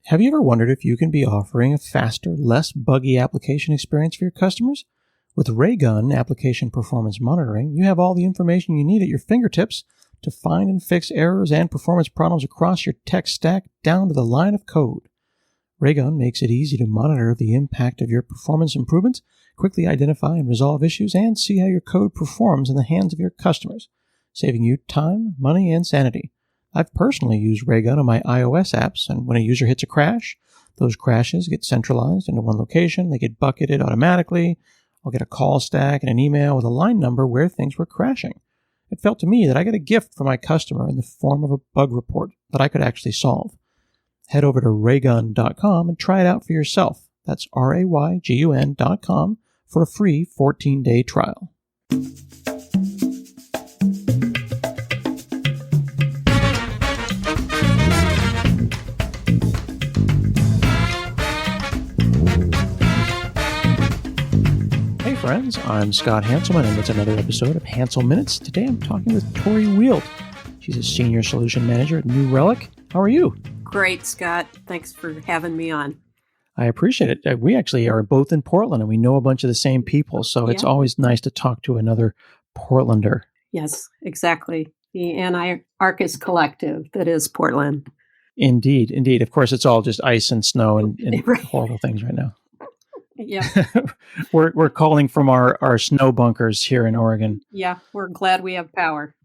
Have you ever wondered if you can be offering a faster, less buggy application experience for your customers? With Raygun Application Performance Monitoring, you have all the information you need at your fingertips to find and fix errors and performance problems across your tech stack down to the line of code. Raygun makes it easy to monitor the impact of your performance improvements, quickly identify and resolve issues, and see how your code performs in the hands of your customers, saving you time, money, and sanity. I've personally used Raygun on my iOS apps, and when a user hits a crash, those crashes get centralized into one location. They get bucketed automatically. I'll get a call stack and an email with a line number where things were crashing. It felt to me that I got a gift from my customer in the form of a bug report that I could actually solve. Head over to raygun.com and try it out for yourself. That's RAYGUN.com for a free 14-day trial. Friends, I'm Scott Hanselman, and it's another episode of Hansel Minutes. Today I'm talking with Tori Wieldt. She's a Senior Solution Manager at New Relic. How are you? Great, Scott. Thanks for having me on. I appreciate it. We actually are both in Portland, and we know a bunch of the same people, so It's always nice to talk to another Portlander. Yes, exactly. The Anarchist collective that is Portland. Indeed, indeed. Of course, it's all just ice and snow and right. Horrible things right now. Yeah. We're calling from our snow bunkers here in Oregon. Yeah, we're glad we have power.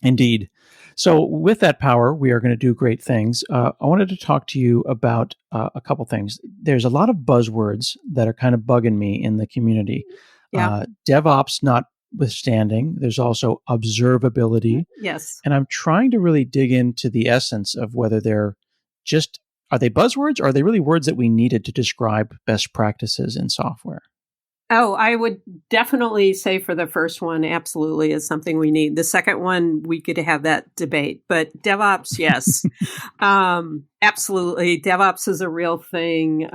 Indeed. So with that power, we are going to do great things. I wanted to talk to you about a couple things. There's a lot of buzzwords that are kind of bugging me in the community. Yeah. DevOps notwithstanding, there's also observability. Yes. And I'm trying to really dig into the essence of whether are they buzzwords or are they really words that we needed to describe best practices in software? Oh, I would definitely say for the first one, absolutely is something we need. The second one, we could have that debate. But DevOps, yes. Absolutely. DevOps is a real thing.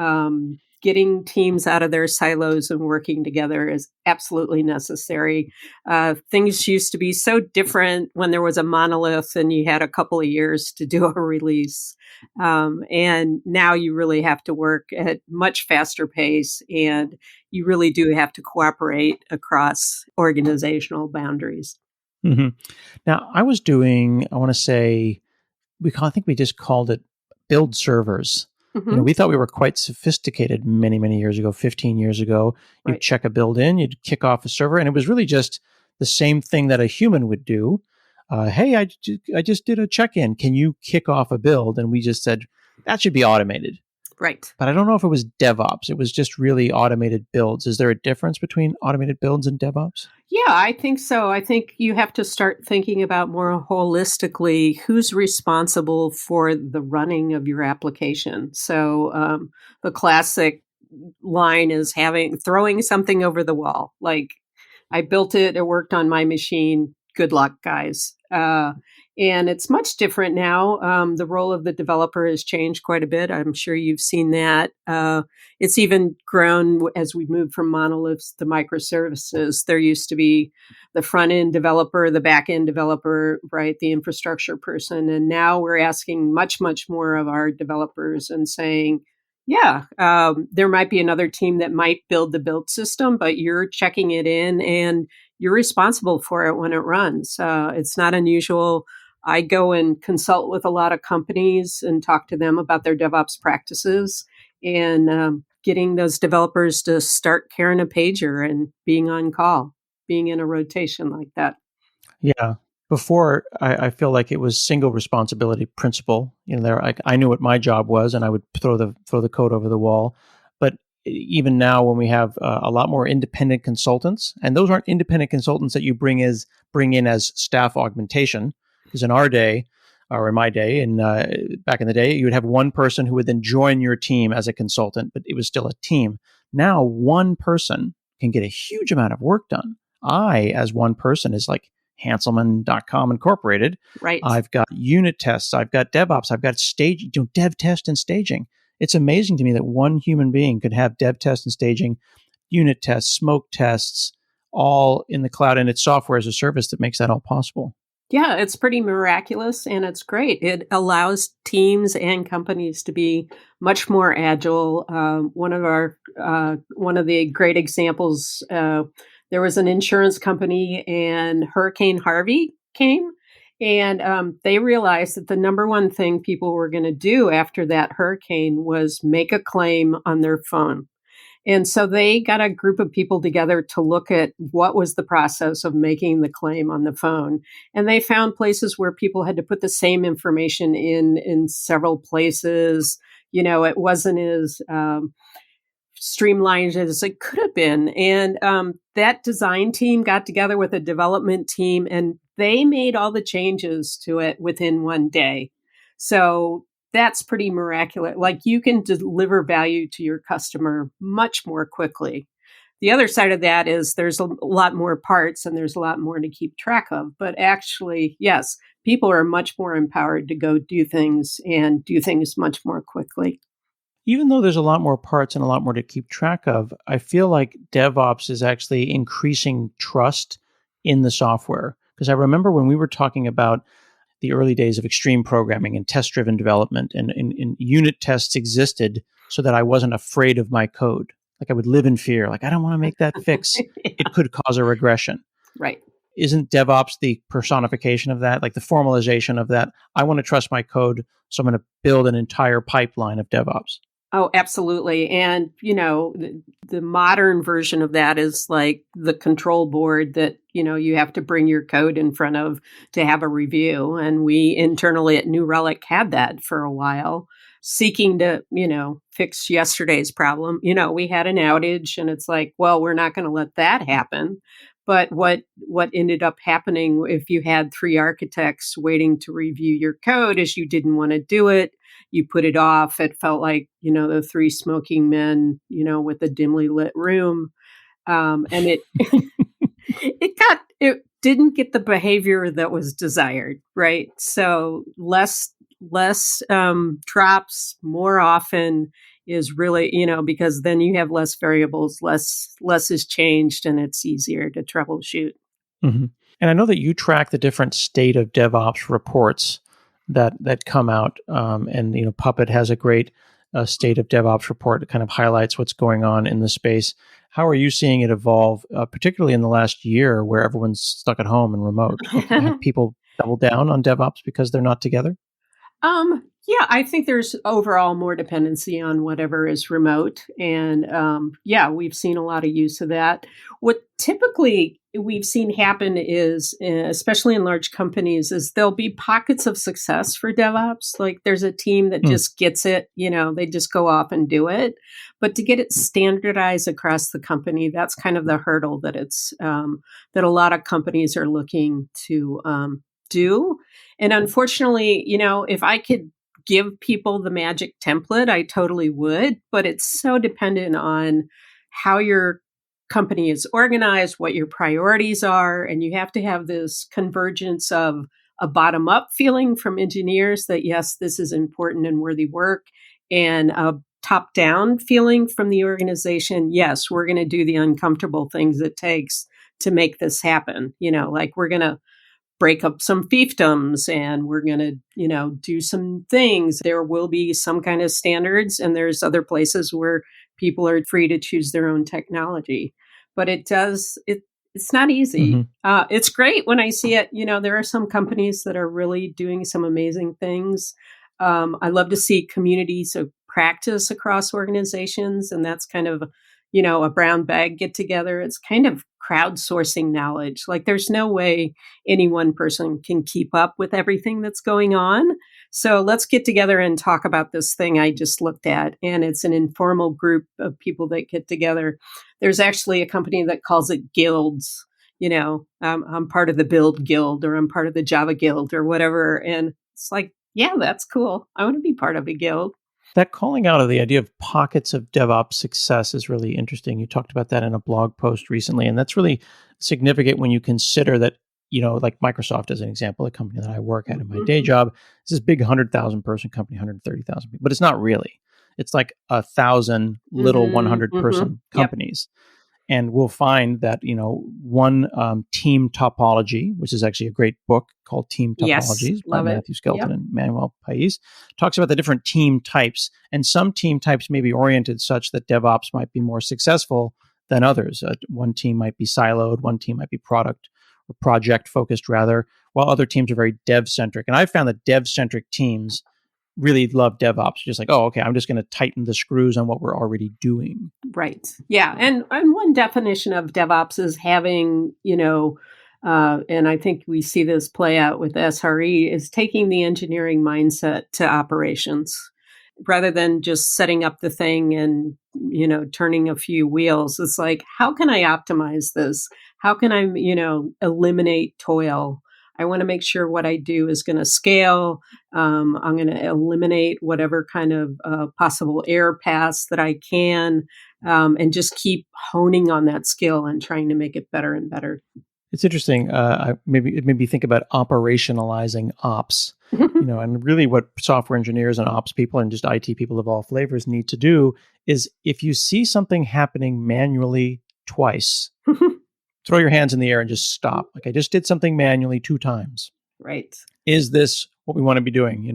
Getting teams out of their silos and working together is absolutely necessary. Things used to be so different when there was a monolith and you had a couple of years to do a release. And now you really have to work at much faster pace, and you really do have to cooperate across organizational boundaries. Mm-hmm. Now, I was doing, I want to say, I think we just called it build servers. Mm-hmm. We thought we were quite sophisticated many, many years ago, 15 years ago. You'd Right. check a build in, you'd kick off a server, and it was really just the same thing that a human would do. Hey, I just did a check-in. Can you kick off a build? And we just said, that should be automated. Right. But I don't know if it was DevOps. It was just really automated builds. Is there a difference between automated builds and DevOps? Yeah, I think so. I think you have to start thinking about more holistically who's responsible for the running of your application. So the classic line is throwing something over the wall. Like, I built it, it worked on my machine. Good luck, guys. And it's much different now. The role of the developer has changed quite a bit. I'm sure you've seen that. It's even grown as we move from monoliths to microservices. There used to be the front-end developer, the back-end developer, right, the infrastructure person. And now we're asking much, much more of our developers and saying, yeah, there might be another team that might build the build system, but you're checking it in and you're responsible for it when it runs. It's not unusual. I go and consult with a lot of companies and talk to them about their DevOps practices, and getting those developers to start carrying a pager and being on call, being in a rotation like that. Yeah. Before, I feel like it was single responsibility principle. I knew what my job was, and I would throw the code over the wall. But even now, when we have a lot more independent consultants, and those aren't independent consultants that you bring in as staff augmentation, because in our day, or in my day, and back in the day, you would have one person who would then join your team as a consultant, but it was still a team. Now, one person can get a huge amount of work done. I, as one person, is like Hanselman.com Incorporated. Right. I've got unit tests. I've got DevOps. I've got dev test and staging. It's amazing to me that one human being could have dev test and staging, unit tests, smoke tests, all in the cloud, and it's software as a service that makes that all possible. Yeah, it's pretty miraculous and it's great. It allows teams and companies to be much more agile. One of the great examples, there was an insurance company and Hurricane Harvey came, and they realized that the number one thing people were going to do after that hurricane was make a claim on their phone. And so they got a group of people together to look at what was the process of making the claim on the phone. And they found places where people had to put the same information in several places. You know, it wasn't as streamlined as it could have been. And that design team got together with a development team and they made all the changes to it within one day. So that's pretty miraculous. Like you can deliver value to your customer much more quickly. The other side of that is there's a lot more parts and there's a lot more to keep track of. But actually, yes, people are much more empowered to go do things and do things much more quickly. Even though there's a lot more parts and a lot more to keep track of, I feel like DevOps is actually increasing trust in the software. Because I remember when we were talking about the early days of extreme programming and test-driven development, and unit tests existed so that I wasn't afraid of my code. Like I would live in fear. Like I don't want to make that fix. Yeah. It could cause a regression. Right. Isn't DevOps the personification of that? Like the formalization of that? I want to trust my code, so I'm going to build an entire pipeline of DevOps. Oh, absolutely. And, you know, the modern version of that is like the control board that, you know, you have to bring your code in front of to have a review. And we internally at New Relic had that for a while, seeking to, you know, fix yesterday's problem. You know, we had an outage and it's like, well, we're not going to let that happen. But what ended up happening if you had three architects waiting to review your code is you didn't want to do it. You put it off. It felt like, you know, the three smoking men, you know, with a dimly lit room. And it it didn't get the behavior that was desired, right? So less drops more often is really, you know, because then you have less variables, less is changed, and it's easier to troubleshoot. Mm-hmm. And I know that you track the different state of DevOps reports that come out, and you know Puppet has a great state of DevOps report that kind of highlights what's going on in the space. How are you seeing it evolve, particularly in the last year where everyone's stuck at home and remote? Have people double down on DevOps because they're not together? Yeah, I think there's overall more dependency on whatever is remote. And yeah, we've seen a lot of use of that. What typically we've seen happen is, especially in large companies, is there'll be pockets of success for DevOps. Like there's a team that just gets it, you know, they just go off and do it. But to get it standardized across the company, that's kind of the hurdle that that a lot of companies are looking to do. And unfortunately, you know, if I could give people the magic template, I totally would, but it's so dependent on how your company is organized, what your priorities are, and you have to have this convergence of a bottom up feeling from engineers that yes, this is important and worthy work, and a top down feeling from the organization, yes, we're going to do the uncomfortable things it takes to make this happen. You know, like we're going to break up some fiefdoms and we're going to, you know, do some things. There will be some kind of standards and there's other places where people are free to choose their own technology. But it's not easy. It's great when I see it. You know, there are some companies that are really doing some amazing things. I love to see communities of practice across organizations. And that's kind of, you know, a brown bag get together. It's kind of crowdsourcing knowledge. Like there's no way any one person can keep up with everything that's going on. So let's get together and talk about this thing I just looked at. And it's an informal group of people that get together. There's actually a company that calls it guilds. You know, I'm part of the Build Guild or I'm part of the Java Guild or whatever. And it's like, yeah, that's cool. I want to be part of a guild. That calling out of the idea of pockets of DevOps success is really interesting. You talked about that in a blog post recently, and that's really significant when you consider that, you know, like Microsoft as an example, a company that I work at in my day job, is this big 100,000 person company, 130,000 people, but it's not really. It's like 1,000 little 100 person companies. And we'll find that, one team topology, which is actually a great book called Team Yes, Topologies by love it. Matthew Skelton Yep. and Manuel Pais, talks about the different team types. And some team types may be oriented such that DevOps might be more successful than others. One team might be siloed, one team might be product or project focused rather, while other teams are very dev-centric. And I've found that dev-centric teams really love DevOps. Just like, oh, okay, I'm just going to tighten the screws on what we're already doing. Right. Yeah. And one definition of DevOps is having, and I think we see this play out with SRE, is taking the engineering mindset to operations rather than just setting up the thing and, turning a few wheels. It's like, how can I optimize this? How can I, eliminate toil? I want to make sure what I do is going to scale. I'm going to eliminate whatever kind of possible error paths that I can, and just keep honing on that skill and trying to make it better and better. It's interesting. It made me think about operationalizing ops. And really what software engineers and ops people and just IT people of all flavors need to do is if you see something happening manually twice, throw your hands in the air and just stop. Like I just did something manually 2 times. Right. Is this what we want to be doing?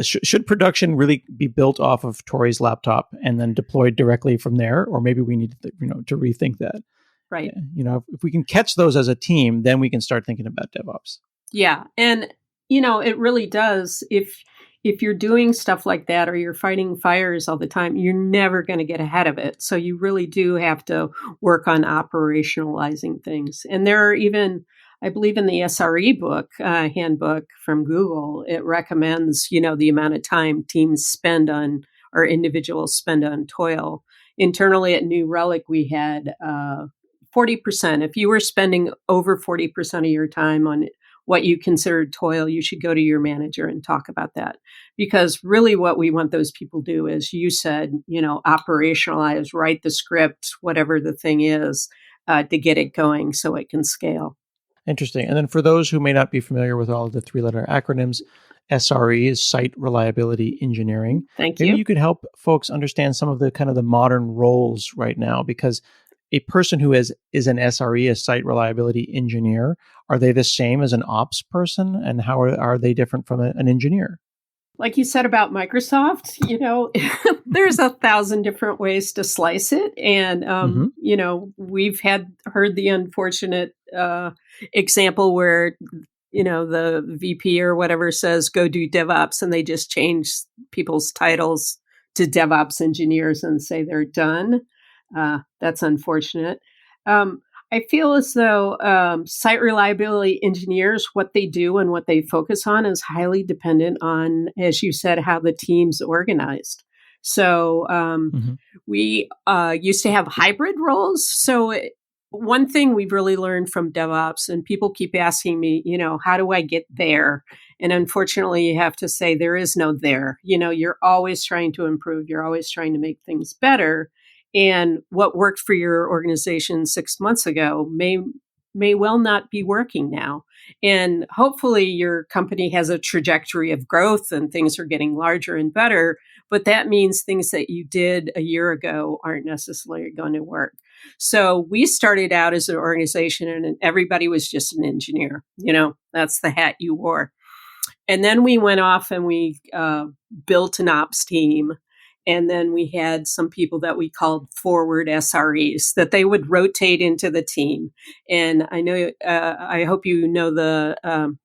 Should production really be built off of Tori's laptop and then deployed directly from there? Or maybe we need to rethink that. Right. If we can catch those as a team, then we can start thinking about DevOps. Yeah. And, it really does. If you're doing stuff like that or you're fighting fires all the time, you're never going to get ahead of it. So you really do have to work on operationalizing things. And there are even, I believe in the SRE book, handbook from Google, it recommends, the amount of time teams spend on or individuals spend on toil. Internally at New Relic, we had 40%. If you were spending over 40% of your time on what you consider toil, you should go to your manager and talk about that. Because really what we want those people to do is, you said, operationalize, write the script, whatever the thing is, to get it going so it can scale. Interesting. And then for those who may not be familiar with all of the 3-letter acronyms, SRE is Site Reliability Engineering. Thank you. Maybe you could help folks understand some of the kind of the modern roles right now, because a person who is an SRE, a Site Reliability Engineer, are they the same as an ops person? And how are they different from an engineer? Like you said about Microsoft, there's 1,000 different ways to slice it. And, we've heard the unfortunate example where, the VP or whatever says, go do DevOps, and they just change people's titles to DevOps engineers and say they're done. That's unfortunate. I feel as though site reliability engineers, what they do and what they focus on is highly dependent on, as you said, how the team's organized. So we used to have hybrid roles. So one thing we've really learned from DevOps, and people keep asking me, how do I get there? And unfortunately, you have to say there is no there. You're always trying to improve. You're always trying to make things better. And what worked for your organization 6 months ago may well not be working now. And hopefully your company has a trajectory of growth and things are getting larger and better. But that means things that you did a year ago aren't necessarily going to work. So we started out as an organization and everybody was just an engineer. That's the hat you wore. And then we went off and we built an ops team. And then we had some people that we called forward SREs that they would rotate into the team. And I know, I hope you know the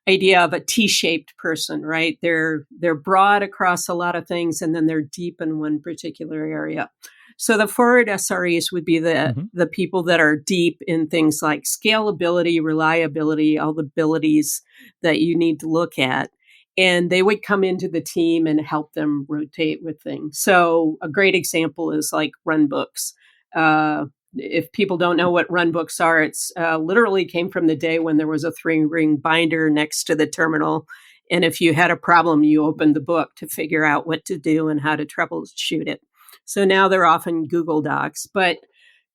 idea of a T-shaped person, right? They're broad across a lot of things, and then they're deep in one particular area. So the forward SREs would be the people that are deep in things like scalability, reliability, all the abilities that you need to look at. And they would come into the team and help them rotate with things. So a great example is like run books. If people don't know what run books are, it's literally came from the day when there was a 3-ring binder next to the terminal. And if you had a problem, you opened the book to figure out what to do and how to troubleshoot it. So now they're often Google Docs. But,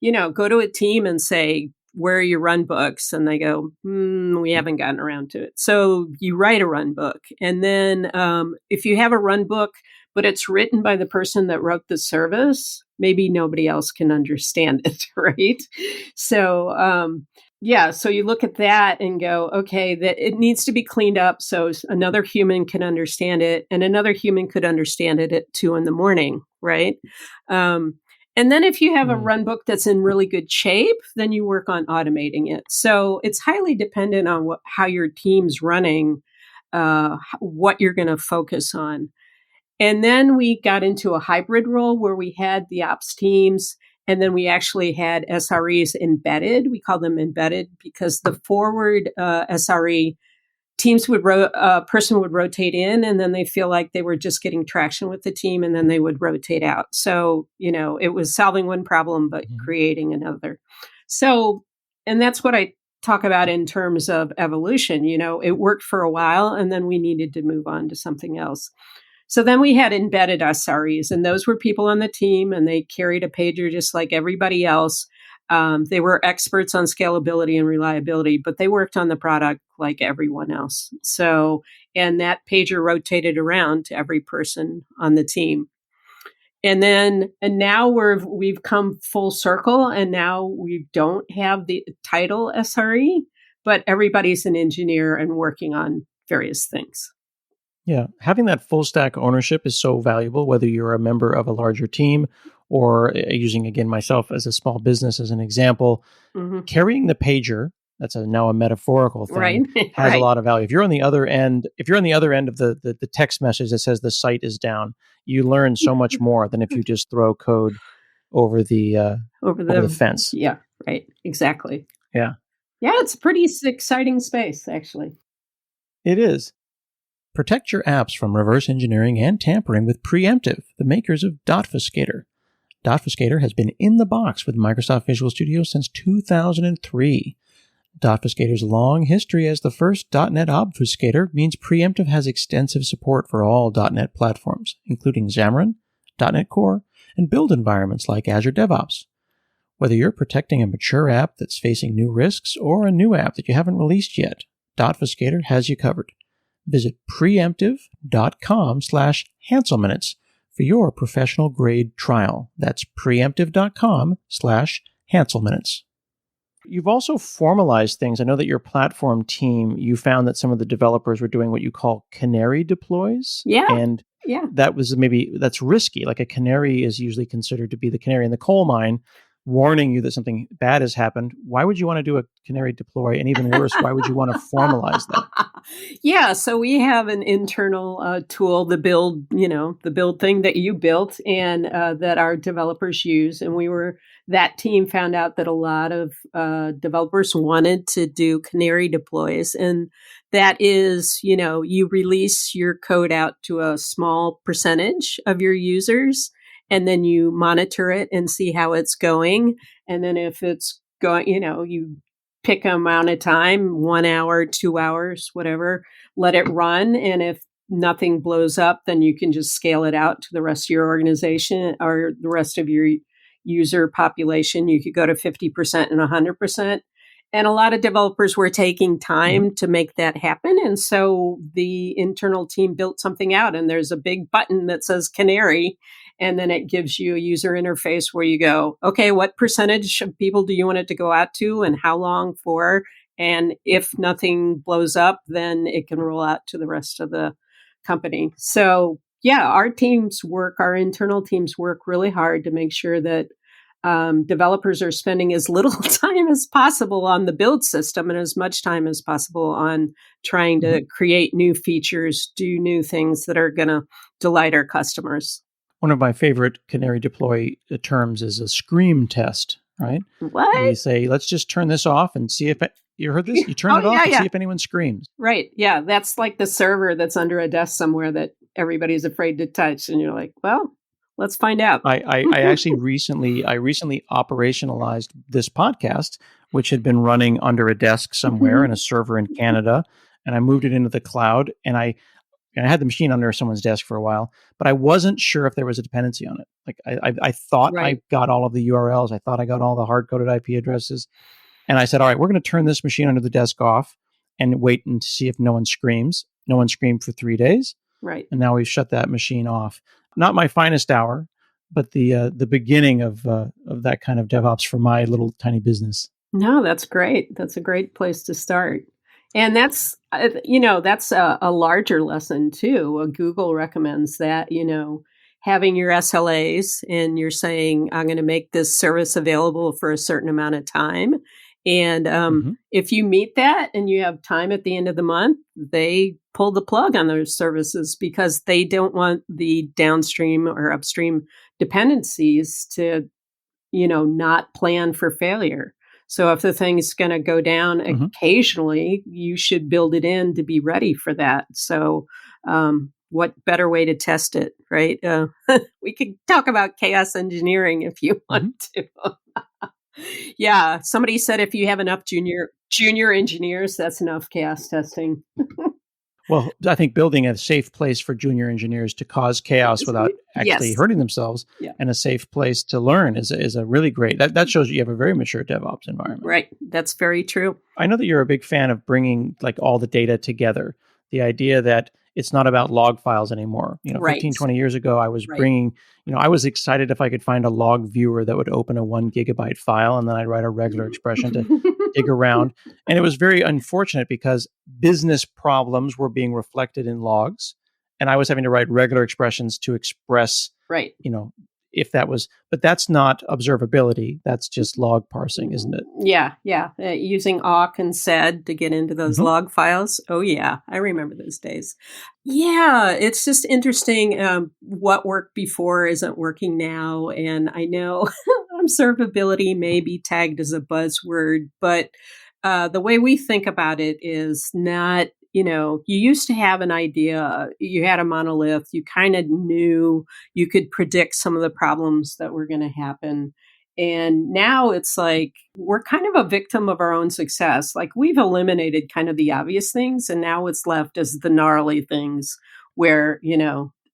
go to a team and say, where are your run books? And they go, we haven't gotten around to it. So you write a run book. And then if you have a run book, but it's written by the person that wrote the service, maybe nobody else can understand it, right? So, so you look at that and go, okay, that it needs to be cleaned up so another human can understand it, and another human could understand it at 2 a.m, right? And then if you have a run book that's in really good shape, then you work on automating it. So it's highly dependent on how your team's running, what you're going to focus on. And then we got into a hybrid role where we had the ops teams, and then we actually had SREs embedded. We call them embedded because the forward SRE teams person would rotate in, and then they feel like they were just getting traction with the team, and then they would rotate out. So, it was solving one problem, but creating another. So, and that's what I talk about in terms of evolution. It worked for a while, and then we needed to move on to something else. So then we had embedded SREs, and those were people on the team, and they carried a pager just like everybody else. They were experts on scalability and reliability, but they worked on the product like everyone else. So, and that pager rotated around to every person on the team. And now we've come full circle, and now we don't have the title SRE, but everybody's an engineer and working on various things. Yeah, having that full stack ownership is so valuable, whether you're a member of a larger team or using, again, myself as a small business as an example. Carrying the pager, that's now a metaphorical thing, right. has a lot of value. If you're on the other end, of the text message that says the site is down, you learn so much more than if you just throw code over the fence. Yeah, right. Exactly. Yeah. Yeah, it's a pretty exciting space, actually. It is. Protect your apps from reverse engineering and tampering with Preemptive, the makers of Dotfuscator. Dotfuscator has been in the box with Microsoft Visual Studio since 2003. Dotfuscator's long history as the first .NET obfuscator means Preemptive has extensive support for all .NET platforms, including Xamarin, .NET Core, and build environments like Azure DevOps. Whether you're protecting a mature app that's facing new risks or a new app that you haven't released yet, Dotfuscator has you covered. Visit preemptive.com/Hanselminutes for your professional grade trial. That's preemptive.com/Hanselminutes. You've also formalized things. I know that your platform team, you found that some of the developers were doing what you call canary deploys. Yeah. And that's risky. Like a canary is usually considered to be the canary in the coal mine, warning you that something bad has happened. Why would you want to do a canary deploy? And even worse, why would you want to formalize that? Yeah, so we have an internal tool, the build thing that you built and that our developers use. And that team found out that a lot of developers wanted to do canary deploys. And that is, you release your code out to a small percentage of your users, and then you monitor it and see how it's going. And then if it's going, you pick an amount of time, 1 hour, 2 hours, whatever, let it run. And if nothing blows up, then you can just scale it out to the rest of your organization or the rest of your user population. You could go to 50% and 100%. And a lot of developers were taking time to make that happen. And so the internal team built something out, and there's a big button that says Canary. And then it gives you a user interface where you go, okay, what percentage of people do you want it to go out to and how long for? And if nothing blows up, then it can roll out to the rest of the company. So yeah, our internal teams work really hard to make sure that developers are spending as little time as possible on the build system and as much time as possible on trying to create new features, do new things that are going to delight our customers. One of my favorite canary deploy terms is a scream test, right? What? We say, let's just turn this off and see if you heard this? You turn it off and see if anyone screams. Right. Yeah. That's like the server that's under a desk somewhere that everybody's afraid to touch. And you're like, well, let's find out. I actually recently operationalized this podcast, which had been running under a desk somewhere in a server in Canada. And I moved it into the cloud, and I had the machine under someone's desk for a while, but I wasn't sure if there was a dependency on it. Like I thought I got all of the URLs. I thought I got all the hard-coded IP addresses. And I said, all right, we're going to turn this machine under the desk off and wait and see if no one screams. No one screamed for 3 days. Right. And now we've shut that machine off. Not my finest hour, but the beginning of that kind of DevOps for my little tiny business. No, that's great. That's a great place to start. And that's, that's a larger lesson too. Google recommends that, having your SLAs and you're saying, I'm going to make this service available for a certain amount of time. And Mm-hmm. if you meet that and you have time at the end of the month, they pull the plug on those services because they don't want the downstream or upstream dependencies to not plan for failure. So if the thing's going to go down Mm-hmm. occasionally, you should build it in to be ready for that. So, what better way to test it, right? We could talk about chaos engineering if you Mm-hmm. want to. Yeah, somebody said if you have enough junior engineers, that's enough chaos testing. Well, I think building a safe place for junior engineers to cause chaos without actually Yes. hurting themselves Yeah. and a safe place to learn is a really great, that shows you have a very mature DevOps environment. Right. That's very true. I know that you're a big fan of bringing like all the data together. The idea that it's not about log files anymore. Right. 15, 20 years ago, I was Right. bringing, I was excited if I could find a log viewer that would open a 1 gigabyte file and then I'd write a regular expression to dig around. And it was very unfortunate because business problems were being reflected in logs. And I was having to write regular expressions to express, Right. if that was, but that's not observability. That's just log parsing, isn't it? Yeah. Using awk and sed to get into those log files. Oh, yeah. I remember those days. Yeah. It's just interesting. What worked before isn't working now. And I know observability may be tagged as a buzzword, but the way we think about it is not, you used to have an idea, you had a monolith, you kind of knew you could predict some of the problems that were going to happen. And now it's like we're kind of a victim of our own success. Like we've eliminated kind of the obvious things, and now what's left is the gnarly things where,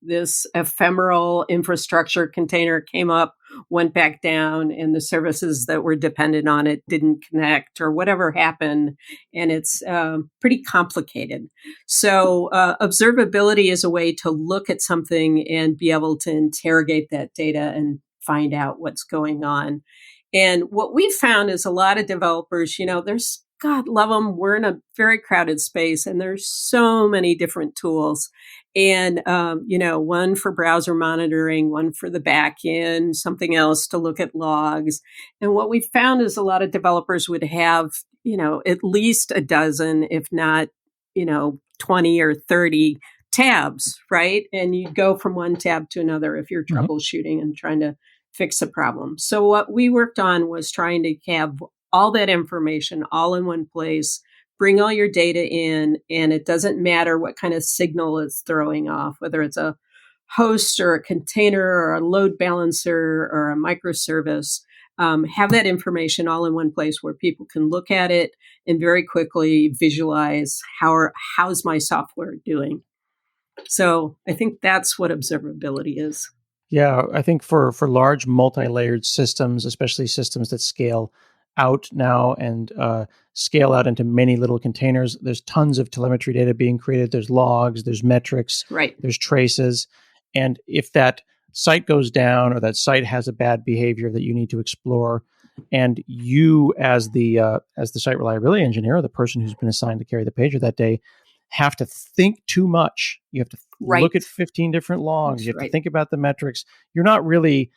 this ephemeral infrastructure container came up, went back down, and the services that were dependent on it didn't connect or whatever happened. And it's pretty complicated. So observability is a way to look at something and be able to interrogate that data and find out what's going on. And what we found is a lot of developers, there's, God love them, we're in a very crowded space and there's so many different tools. And, one for browser monitoring, one for the back end, something else to look at logs. And what we found is a lot of developers would have, at least a dozen, if not, 20 or 30 tabs, right? And you go from one tab to another if you're troubleshooting and trying to fix a problem. So what we worked on was trying to have all that information all in one place, bring all your data in, and it doesn't matter what kind of signal it's throwing off, whether it's a host or a container or a load balancer or a microservice. Have that information all in one place where people can look at it and very quickly visualize how's my software doing. So I think that's what observability is. Yeah, I think for large multi-layered systems, especially systems that scale out now and scale out into many little containers, there's tons of telemetry data being created. There's logs, there's metrics, right? There's traces. And if that site goes down or that site has a bad behavior that you need to explore, and you as the site reliability engineer or the person who's been assigned to carry the pager that day have to think too much. You have to look at 15 different logs. You have to think about the metrics. You're not really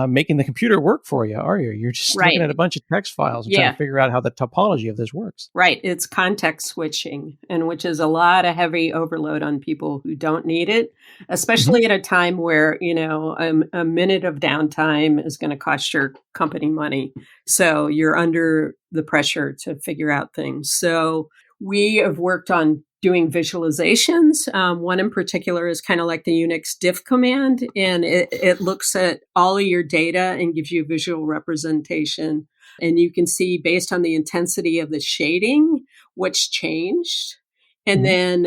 making the computer work for you, are you? You're just looking at a bunch of text files and trying to figure out how the topology of this works. Right. It's context switching, and which is a lot of heavy overload on people who don't need it, especially at a time where, a minute of downtime is going to cost your company money. So you're under the pressure to figure out things. So we have worked on doing visualizations. One in particular is kind of like the Unix diff command, and it looks at all of your data and gives you a visual representation. And you can see based on the intensity of the shading, what's changed. And then,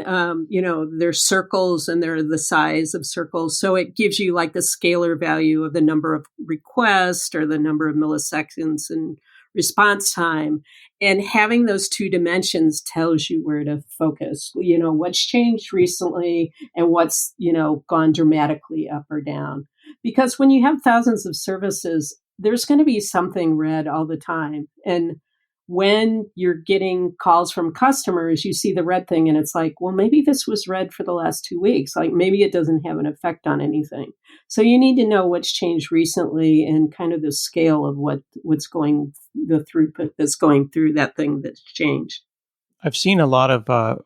there's circles and they're the size of circles. So it gives you like the scalar value of the number of requests or the number of milliseconds in response time. And having those two dimensions tells you where to focus, what's changed recently and what's, gone dramatically up or down. Because when you have thousands of services, there's going to be something red all the time. And when you're getting calls from customers, you see the red thing and it's like, well, maybe this was red for the last 2 weeks. Like maybe it doesn't have an effect on anything. So you need to know what's changed recently and kind of the scale of what's going, the throughput that's going through that thing that's changed. I've seen a lot of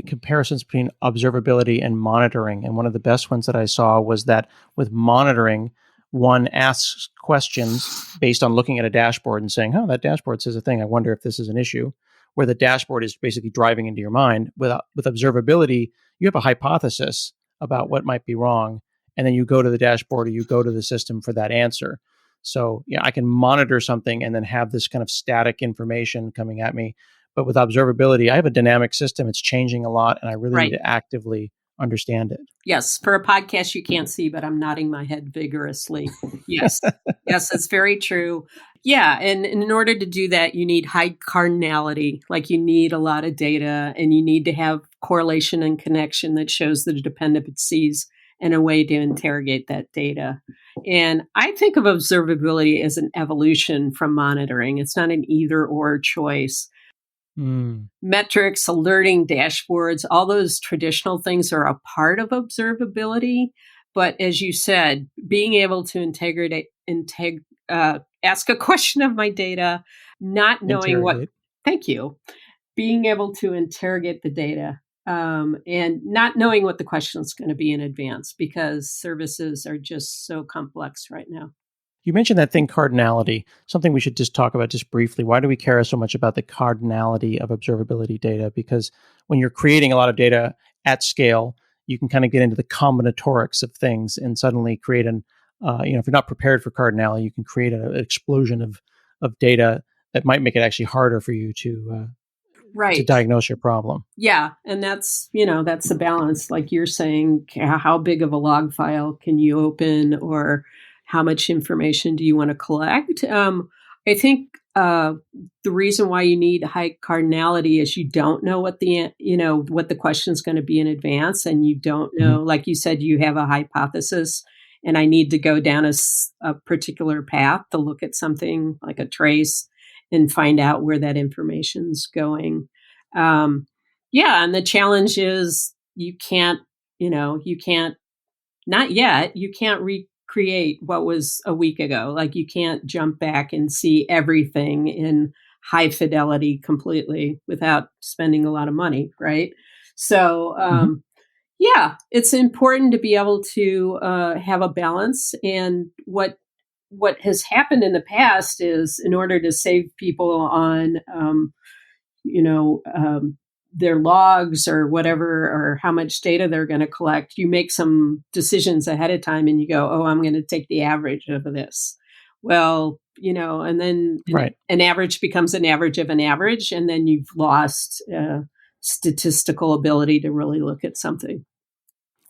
comparisons between observability and monitoring. And one of the best ones that I saw was that with monitoring, one asks questions based on looking at a dashboard and saying, oh, that dashboard says a thing. I wonder if this is an issue, where the dashboard is basically driving into your mind. With observability, you have a hypothesis about what might be wrong, and then you go to the dashboard or you go to the system for that answer. So I can monitor something and then have this kind of static information coming at me. But with observability, I have a dynamic system. It's changing a lot, and I really need to actively understand it. Yes. For a podcast, you can't see, but I'm nodding my head vigorously. Yes. Yes, that's very true. Yeah. And in order to do that, you need high cardinality. Like you need a lot of data and you need to have correlation and connection that shows the dependencies and a way to interrogate that data. And I think of observability as an evolution from monitoring. It's not an either or choice. Metrics, alerting, dashboards, all those traditional things are a part of observability. But as you said, being able to ask a question of my data, not knowing thank you, being able to interrogate the data and not knowing what the question is going to be in advance because services are just so complex right now. You mentioned that thing, cardinality, something we should just talk about just briefly. Why do we care so much about the cardinality of observability data? Because when you're creating a lot of data at scale, you can kind of get into the combinatorics of things and suddenly create if you're not prepared for cardinality, you can create an explosion of data that might make it actually harder for you to diagnose your problem. Yeah. And that's the balance. Like you're saying, how big of a log file can you open or how much information do you want to collect? I think the reason why you need high cardinality is you don't know what the question is going to be in advance, and you don't know, like you said, you have a hypothesis, and I need to go down a particular path to look at something like a trace and find out where that information's going. And the challenge is you can't recreate what was a week ago. Like you can't jump back and see everything in high fidelity completely without spending a lot of money, right? So, it's important to be able to have a balance. And what has happened in the past is, in order to save people on, their logs or whatever, or how much data they're going to collect, you make some decisions ahead of time and you go, oh, I'm going to take the average of this. Well, and then an average becomes an average of an average, and then you've lost statistical ability to really look at something.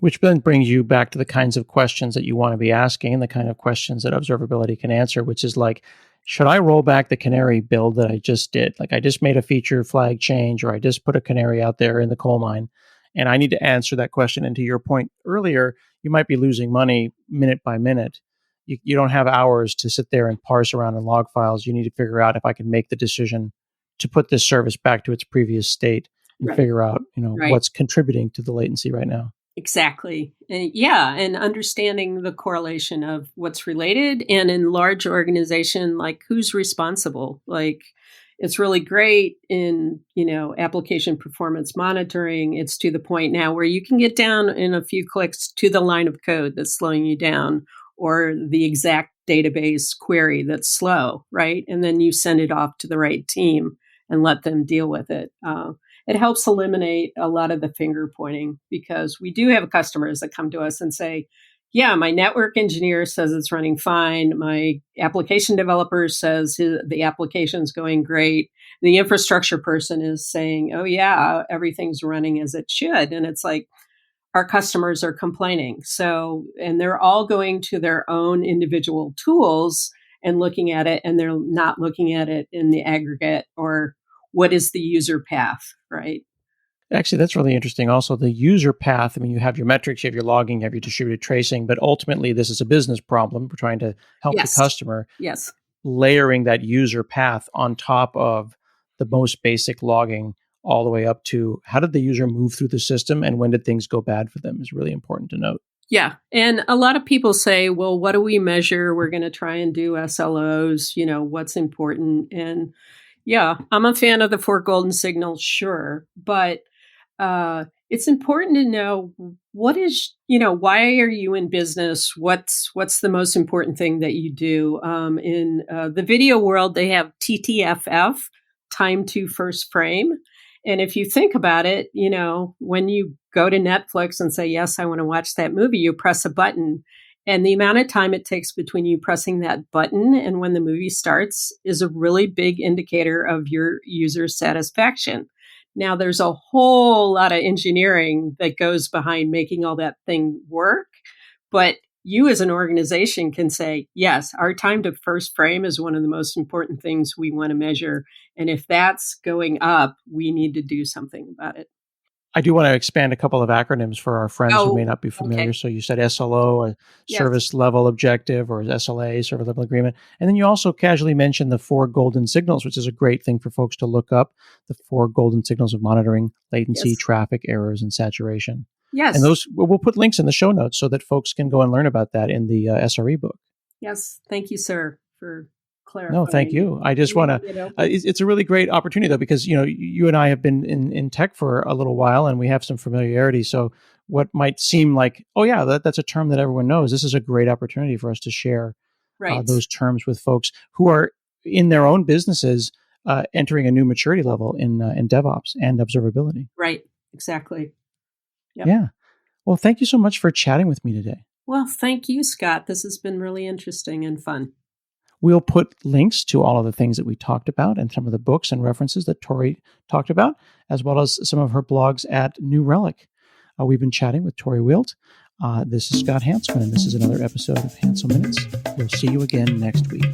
Which then brings you back to the kinds of questions that you want to be asking and the kind of questions that observability can answer, which is like, should I roll back the canary build that I just did? Like I just made a feature flag change, or I just put a canary out there in the coal mine, and I need to answer that question. And to your point earlier, you might be losing money minute by minute. You don't have hours to sit there and parse around in log files. You need to figure out if I can make the decision to put this service back to its previous state and figure out, what's contributing to the latency right now. Exactly. And understanding the correlation of what's related, and in large organization, like who's responsible. Like it's really great in, application performance monitoring. It's to the point now where you can get down in a few clicks to the line of code that's slowing you down, or the exact database query that's slow, right? And then you send it off to the right team and let them deal with it. It helps eliminate a lot of the finger pointing, because we do have customers that come to us and say, yeah, my network engineer says it's running fine. My application developer says the application's going great. The infrastructure person is saying, oh yeah, everything's running as it should. And it's like, our customers are complaining. So, and they're all going to their own individual tools and looking at it, and they're not looking at it in the aggregate, or what is the user path, right? Actually, that's really interesting. Also, the user path, I mean, you have your metrics, you have your logging, you have your distributed tracing, but ultimately this is a business problem. We're trying to help the customer. Yes. Layering that user path on top of the most basic logging all the way up to how did the user move through the system and when did things go bad for them is really important to note. Yeah. And a lot of people say, well, what do we measure? We're going to try and do SLOs, what's important. And yeah, I'm a fan of the 4 golden signals, sure. But it's important to know what is, why are you in business? What's the most important thing that you do? In the video world, they have TTFF, time to first frame. And if you think about it, when you go to Netflix and say, yes, I want to watch that movie, you press a button. And the amount of time it takes between you pressing that button and when the movie starts is a really big indicator of your user satisfaction. Now, there's a whole lot of engineering that goes behind making all that thing work. But you as an organization can say, yes, our time to first frame is one of the most important things we want to measure. And if that's going up, we need to do something about it. I do want to expand a couple of acronyms for our friends who may not be familiar. Okay. So you said SLO, a service level objective, or SLA, service level agreement. And then you also casually mentioned the 4 golden signals, which is a great thing for folks to look up. The 4 golden signals of monitoring, latency, traffic, errors, and saturation. Yes. And those, we'll put links in the show notes so that folks can go and learn about that in the SRE book. Yes. Thank you, sir, for clarifying. No, thank you. I just want to, it's a really great opportunity though, because, you and I have been in tech for a little while and we have some familiarity. So what might seem like, oh yeah, that's a term that everyone knows. This is a great opportunity for us to share those terms with folks who are in their own businesses, entering a new maturity level in DevOps and observability. Right. Exactly. Yep. Yeah. Well, thank you so much for chatting with me today. Well, thank you, Scott. This has been really interesting and fun. We'll put links to all of the things that we talked about and some of the books and references that Tori talked about, as well as some of her blogs at New Relic. We've been chatting with Tori Wieldt. This is Scott Hanselman, and this is another episode of Hansel Minutes. We'll see you again next week.